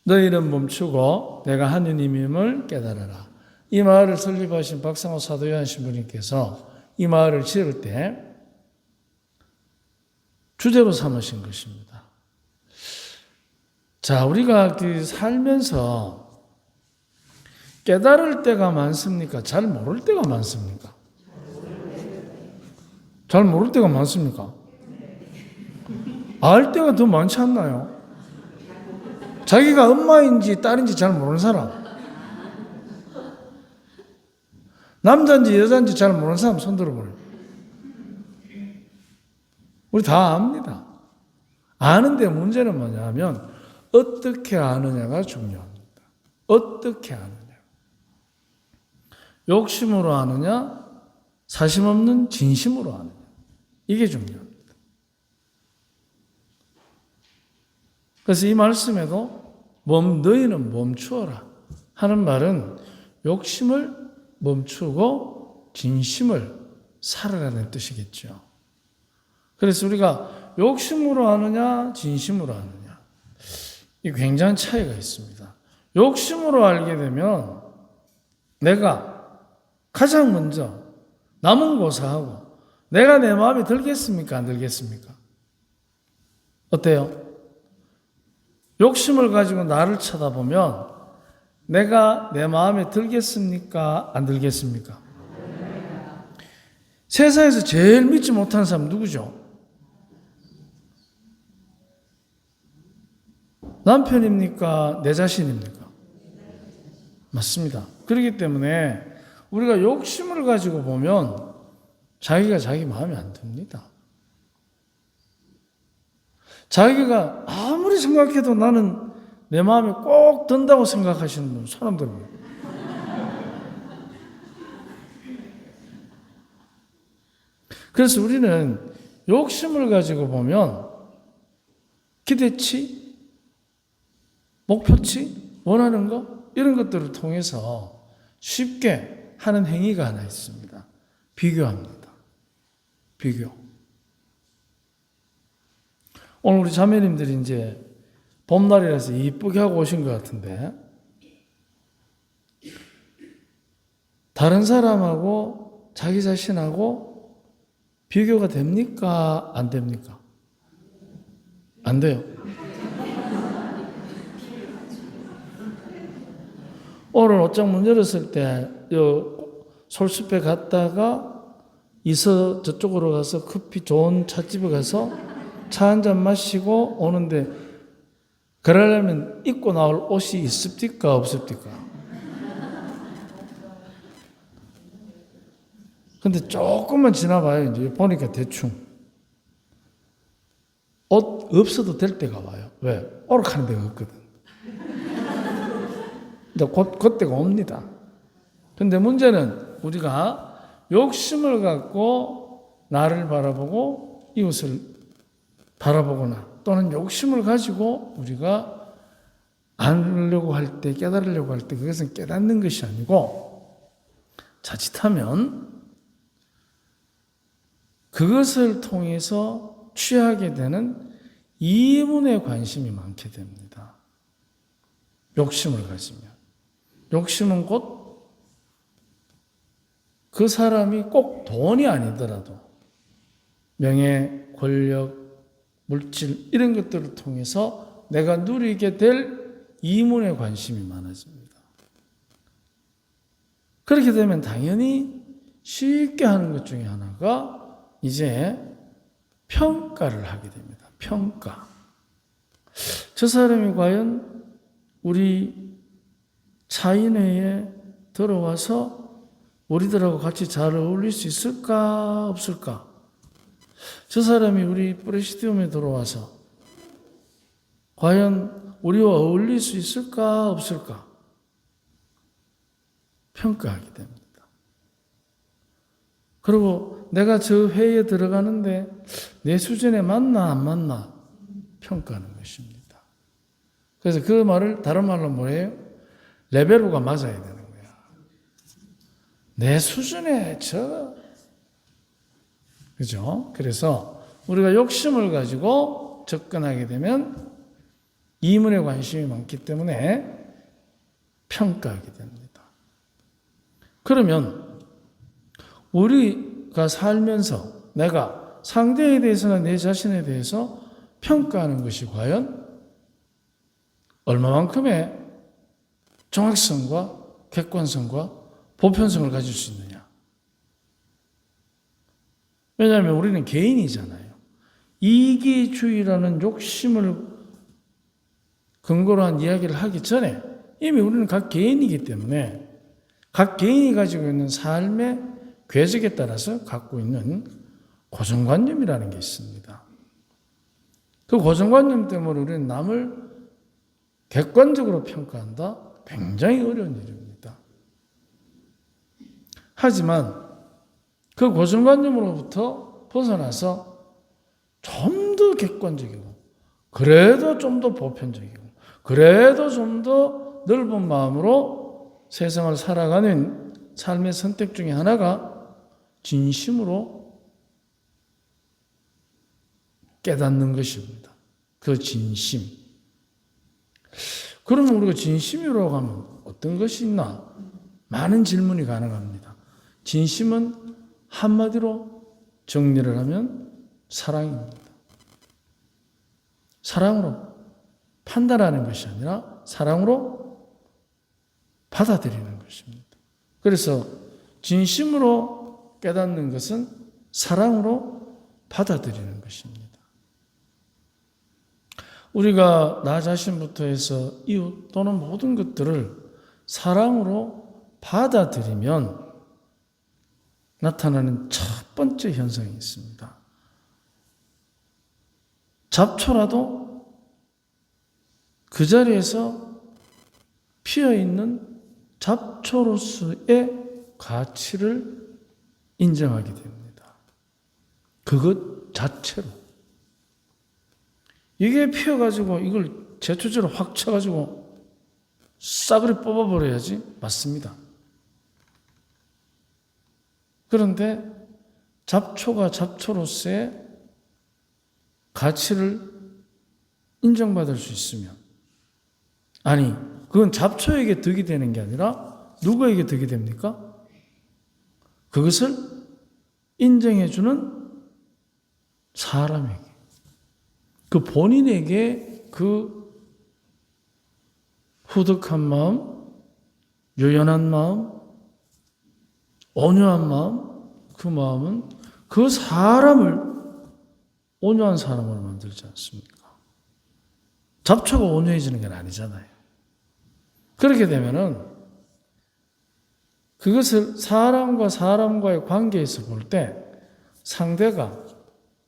너희는 멈추고 내가 하느님임을 깨달아라. 이 마을을 설립하신 박상호 사도요한 신부님께서 이 마을을 지을 때 주제로 삼으신 것입니다. 자, 우리가 살면서 깨달을 때가 많습니까? 잘 모를 때가 많습니까? 잘 모를 때가 많습니까? 알 때가 더 많지 않나요? 자기가 엄마인지 딸인지 잘 모르는 사람, 남자인지 여자인지 잘 모르는 사람 손 들어보래요. 우리 다 압니다. 아는데 문제는 뭐냐면 어떻게 아느냐가 중요합니다. 어떻게 아느냐. 욕심으로 아느냐, 사심 없는 진심으로 아느냐. 이게 중요합니다. 그래서 이 말씀에도 너희는 멈추어라 하는 말은 욕심을 멈추고 진심을 살아라는 뜻이겠죠. 그래서 우리가 욕심으로 아느냐, 진심으로 아느냐, 이 굉장한 차이가 있습니다. 욕심으로 알게 되면 내가 가장 먼저 남은 고사하고 내가 내 마음에 들겠습니까? 안 들겠습니까? 어때요? 욕심을 가지고 나를 쳐다보면 내가 내 마음에 들겠습니까? 안 들겠습니까? 세상에서 제일 믿지 못하는 사람 누구죠? 남편입니까? 내 자신입니까? 맞습니다. 그렇기 때문에 우리가 욕심을 가지고 보면 자기가 자기 마음에 안 듭니다. 자기가 아무리 생각해도 나는 내 마음에 꼭 든다고 생각하시는 분, 사람들. 그래서 우리는 욕심을 가지고 보면 기대치, 목표치, 원하는 것, 이런 것들을 통해서 쉽게 하는 행위가 하나 있습니다. 비교합니다. 비교. 오늘 우리 자매님들이 이제 봄날이라서 이쁘게 하고 오신 것 같은데, 다른 사람하고 자기 자신하고 비교가 됩니까? 안 됩니까? 안 돼요. 오늘 옷장 문 열었을 때 솔숲에 갔다가 저쪽으로 가서 커피 좋은 찻집에 가서 차 한 잔 마시고 오는데 그러려면 입고 나올 옷이 있습니까? 없습니까? 근데 조금만 지나봐요. 이제 보니까 대충 옷 없어도 될 때가 와요. 왜? 오락하는 데가 없거든. 근데 그때가 옵니다. 근데 문제는 우리가 욕심을 갖고 나를 바라보고 이웃을 바라보거나 또는 욕심을 가지고 우리가 알려고 할 때, 깨달으려고 할 때 그것은 깨닫는 것이 아니고 자칫하면 그것을 통해서 취하게 되는 이문에 관심이 많게 됩니다. 욕심을 가지면. 욕심은 곧 그 사람이 꼭 돈이 아니더라도 명예, 권력, 물질 이런 것들을 통해서 내가 누리게 될 이문에 관심이 많아집니다. 그렇게 되면 당연히 쉽게 하는 것 중에 하나가 이제 평가를 하게 됩니다. 평가. 저 사람이 과연 우리 차인회에 들어와서 우리들하고 같이 잘 어울릴 수 있을까 없을까? 저 사람이 우리 프레시디움에 들어와서 과연 우리와 어울릴 수 있을까 없을까? 평가하게 됩니다. 그리고 내가 저 회의에 들어가는데 내 수준에 맞나 안 맞나 평가하는 것입니다. 그래서 그 말을 다른 말로 뭐예요? 레벨로가 맞아야 되는 거야. 내 수준에 그죠? 그래서 우리가 욕심을 가지고 접근하게 되면 이문에 관심이 많기 때문에 평가하게 됩니다. 그러면 우리가 살면서 내가 상대에 대해서나 내 자신에 대해서 평가하는 것이 과연 얼마만큼의 정확성과 객관성과 보편성을 가질 수 있느냐. 왜냐하면 우리는 개인이잖아요. 이기주의라는 욕심을 근거로 한 이야기를 하기 전에 이미 우리는 각 개인이기 때문에 각 개인이 가지고 있는 삶의 궤적에 따라서 갖고 있는 고정관념이라는 게 있습니다. 그 고정관념 때문에 우리는 남을 객관적으로 평가한다? 굉장히 어려운 일입니다. 하지만 그 고정관념으로부터 벗어나서 좀 더 객관적이고 그래도 좀 더 보편적이고 그래도 좀 더 넓은 마음으로 세상을 살아가는 삶의 선택 중에 하나가 진심으로 깨닫는 것입니다. 그 진심. 그러면 우리가 진심이라고 하면 어떤 것이 있나? 많은 질문이 가능합니다. 진심은 한마디로 정리를 하면 사랑입니다. 사랑으로 판단하는 것이 아니라 사랑으로 받아들이는 것입니다. 그래서 진심으로 깨닫는 것은 사랑으로 받아들이는 것입니다. 우리가 나 자신부터 해서 이웃 또는 모든 것들을 사랑으로 받아들이면 나타나는 첫 번째 현상이 있습니다. 잡초라도 그 자리에서 피어있는 잡초로서의 가치를 인정하게 됩니다. 그것 자체로. 이게 피어가지고 이걸 제초제로 확 쳐가지고 싸그리 뽑아버려야지 맞습니다. 그런데 잡초가 잡초로서의 가치를 인정받을 수 있으면 아니 그건 잡초에게 득이 되는 게 아니라 누구에게 득이 됩니까? 그것을 인정해주는 사람에게 그 본인에게 그 후덕한 마음, 유연한 마음, 온유한 마음 그 마음은 그 사람을 온유한 사람으로 만들지 않습니까? 잡초가 온유해지는 건 아니잖아요. 그렇게 되면은 그것을 사람과 사람과의 관계에서 볼 때 상대가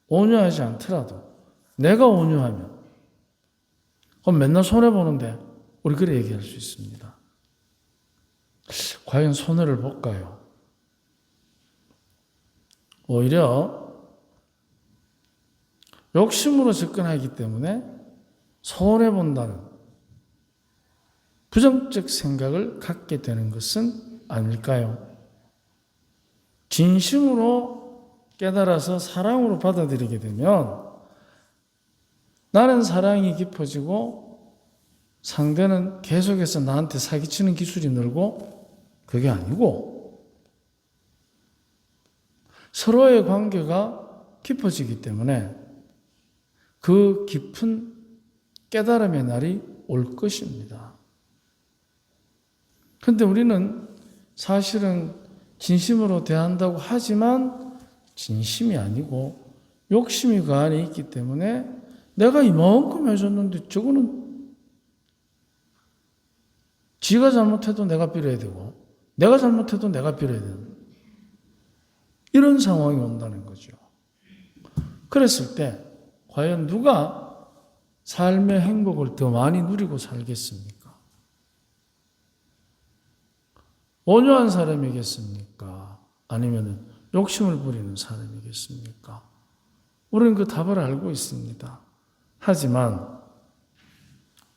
온유하지 않더라도 내가 온유하면 그럼 맨날 손해보는데 우리 그래 얘기할 수 있습니다. 과연 손해를 볼까요? 오히려 욕심으로 접근하기 때문에 손해본다는 부정적 생각을 갖게 되는 것은 아닐까요? 진심으로 깨달아서 사랑으로 받아들이게 되면 나는 사랑이 깊어지고 상대는 계속해서 나한테 사기치는 기술이 늘고 그게 아니고 서로의 관계가 깊어지기 때문에 그 깊은 깨달음의 날이 올 것입니다. 그런데 우리는 사실은 진심으로 대한다고 하지만 진심이 아니고 욕심이 그 안에 있기 때문에 내가 이만큼 해줬는데 저거는 지가 잘못해도 내가 빌어야 되고 내가 잘못해도 내가 빌어야 되는 이런 상황이 온다는 거죠. 그랬을 때 과연 누가 삶의 행복을 더 많이 누리고 살겠습니까? 온유한 사람이겠습니까? 아니면 욕심을 부리는 사람이겠습니까? 우리는 그 답을 알고 있습니다. 하지만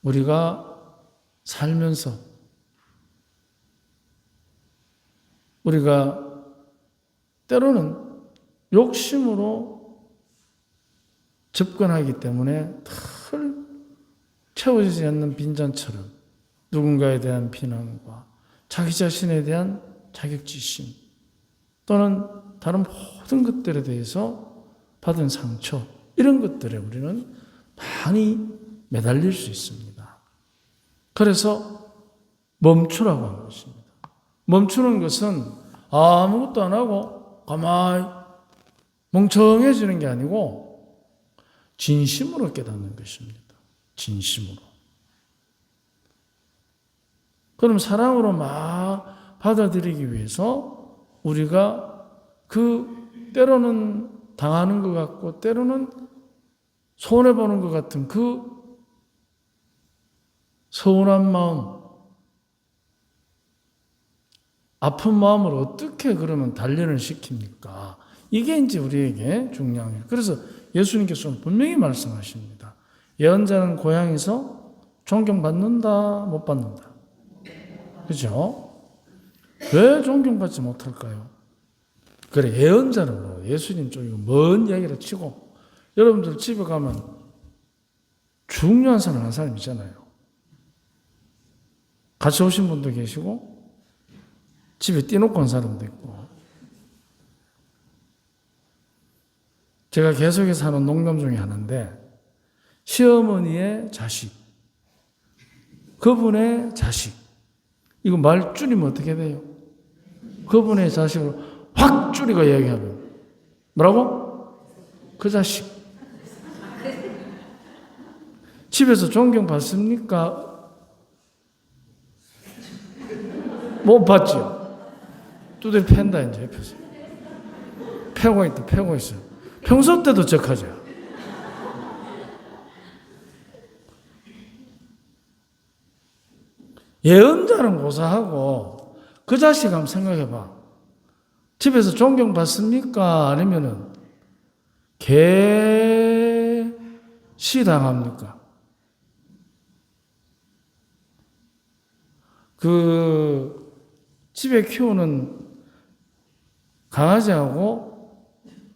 우리가 살면서 우리가 때로는 욕심으로 접근하기 때문에 늘 채워지지 않는 빈잔처럼 누군가에 대한 비난과 자기 자신에 대한 자격지심 또는 다른 모든 것들에 대해서 받은 상처 이런 것들에 우리는 많이 매달릴 수 있습니다. 그래서 멈추라고 하는 것입니다. 멈추는 것은 아무것도 안 하고 가만히 멍청해지는 게 아니고 진심으로 깨닫는 것입니다. 진심으로. 그럼 사랑으로 막 받아들이기 위해서 우리가 때로는 당하는 것 같고 때로는 손해보는 것 같은 서운한 마음, 아픈 마음을 어떻게 그러면 단련을 시킵니까? 이게 이제 우리에게 중요한 거예요. 그래서 예수님께서는 분명히 말씀하십니다. 예언자는 고향에서 존경받는다, 못 받는다. 그죠? 왜 존경받지 못할까요? 그래, 예언자는 뭐 예수님 쪽이고 먼 이야기를 치고 여러분들 집에 가면 중요한 사람 한 사람 있잖아요. 같이 오신 분도 계시고 집에 띄놓고 온 사람도 있고 제가 계속해서 하는 농담 중에 하나인데 시어머니의 자식 그분의 자식 이거 말 줄이면 어떻게 돼요? 그분의 자식으로 확 줄이고 이야기하면 뭐라고? 그 자식 집에서 존경받습니까? 못 받죠? 두드려 팬다 이제 옆에서 패고 있다 패고 있어 평소 때도 적하죠. 예언자는 고사하고 그 자식 한번 생각해봐. 집에서 존경받습니까? 아니면은 개시당합니까? 집에 키우는 강아지하고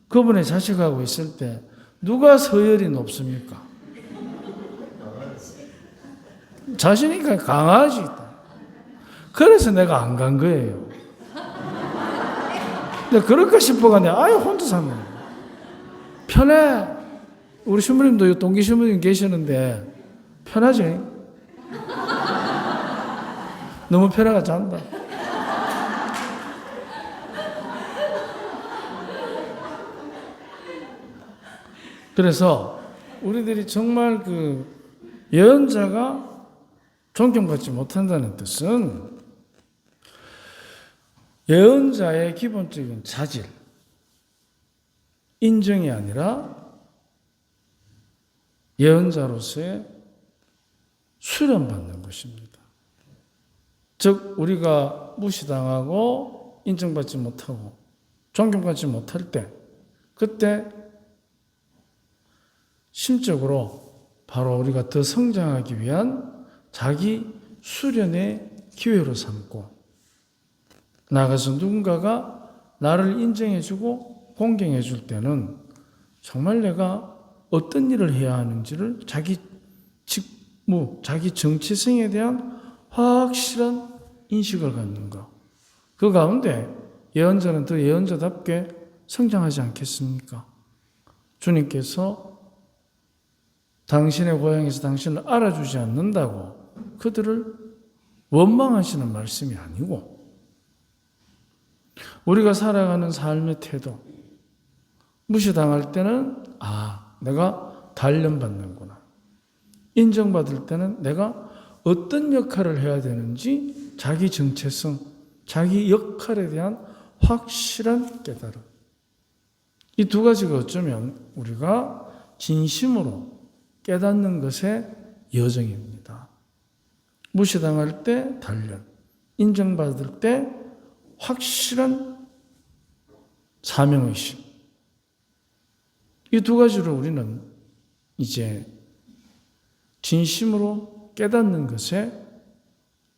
그분의 자식하고 있을 때 누가 서열이 높습니까? 자신이니까 강아지 있다. 그래서 내가 안 간 거예요. 근데 그럴까 싶어가 내가 아예 혼자 산 거예요. 편해. 우리 신부님도 동기 신부님 계시는데 편하지? 너무 편해가 잔다. 그래서 우리들이 정말 예언자가 존경받지 못한다는 뜻은 예언자의 기본적인 자질, 인정이 아니라 예언자로서의 수련받는 것입니다. 즉 우리가 무시당하고 인정받지 못하고 존경받지 못할 때 그때 심적으로 바로 우리가 더 성장하기 위한 자기 수련의 기회로 삼고 나아가서 누군가가 나를 인정해주고 공경해줄 때는 정말 내가 어떤 일을 해야 하는지를 자기 직무, 자기 정체성에 대한 확실한 인식을 갖는 것. 그 가운데 예언자는 더 예언자답게 성장하지 않겠습니까? 주님께서 당신의 고향에서 당신을 알아주지 않는다고 그들을 원망하시는 말씀이 아니고 우리가 살아가는 삶의 태도 무시당할 때는 내가 단련받는구나. 인정받을 때는 내가 어떤 역할을 해야 되는지 자기 정체성, 자기 역할에 대한 확실한 깨달음. 이 두 가지가 어쩌면 우리가 진심으로 깨닫는 것의 여정입니다. 무시당할 때 단련, 인정받을 때 확실한 사명의식. 이 두 가지를 우리는 이제 진심으로 깨닫는 것에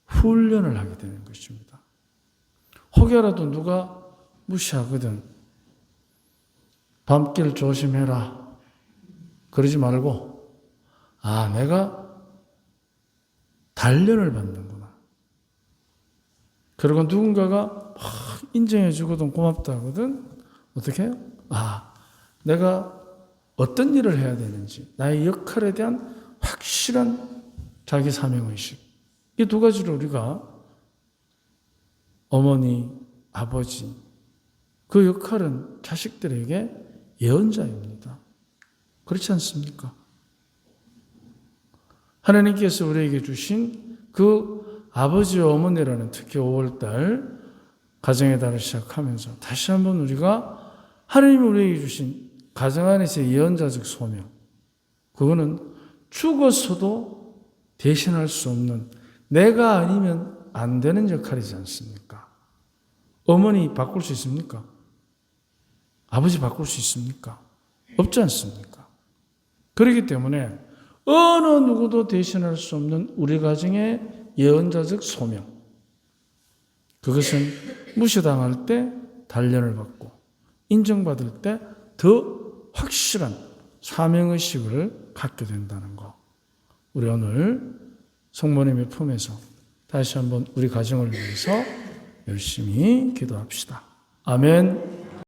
훈련을 하게 되는 것입니다. 혹여라도 누가 무시하거든 밤길 조심해라. 그러지 말고 내가 단련을 받는구나. 그리고 누군가가 막 인정해주거든, 고맙다 하거든. 어떻게 해요? 내가 어떤 일을 해야 되는지, 나의 역할에 대한 확실한 자기 사명의식. 이 두 가지를 우리가 어머니, 아버지, 그 역할은 자식들에게 예언자입니다. 그렇지 않습니까? 하나님께서 우리에게 주신 그 아버지와 어머니라는 특히 5월달 가정의 달을 시작하면서 다시 한번 우리가 하나님이 우리에게 주신 가정 안에서의 예언자적 소명, 그거는 죽어서도 대신할 수 없는, 내가 아니면 안 되는 역할이지 않습니까? 어머니 바꿀 수 있습니까? 아버지 바꿀 수 있습니까? 없지 않습니까? 그렇기 때문에 어느 누구도 대신할 수 없는 우리 가정의 예언자적 소명, 그것은 무시당할 때 단련을 받고 인정받을 때 더 확실한 사명의식을 갖게 된다는 것. 우리 오늘 성모님의 품에서 다시 한번 우리 가정을 위해서 열심히 기도합시다. 아멘.